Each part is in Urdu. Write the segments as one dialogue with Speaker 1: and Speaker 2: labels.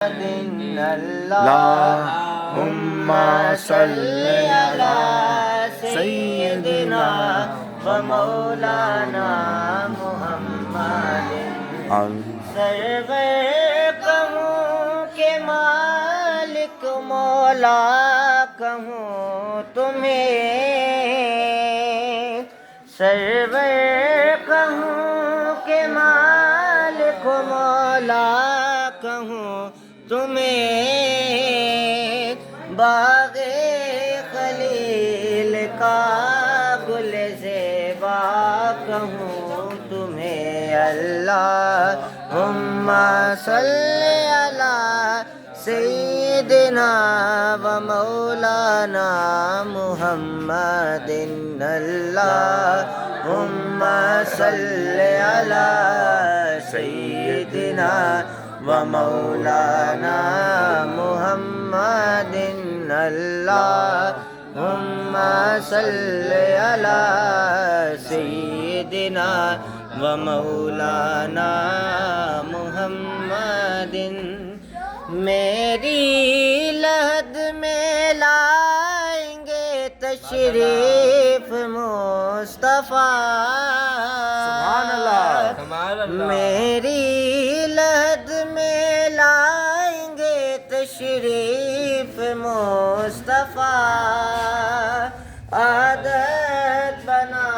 Speaker 1: اللهم صل على سيدنا ومولانا محمد سرور کہوں کہ مالک مولا کہوں تمہیں، سرور کہوں کہ مالک مولا کہوں تمہیں، باغ خلیل کا گل زیبا کہوں تمہیں، اللہم صلی علی سیدنا و مولانا محمد، اللہم صلی علی سیدنا و مولانا محمد، اللہم صلی علی سیدنا و مولانا محمد۔ میری لحد میں لائیں گے تشریف مصطفیٰ،
Speaker 2: سبحان اللہ،
Speaker 1: میری لحد میں لائیں گے تشریف مصطفیٰ، عادت بنا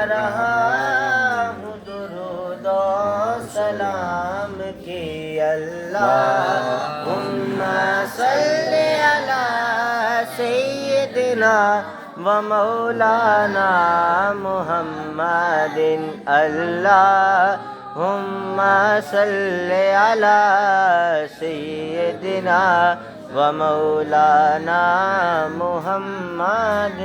Speaker 1: رہا ہوں درود و سلام کی، اللہم صلی علی سیدنا و مولانا محمد، اللہم صلی علی سیدنا و مولانا محمد۔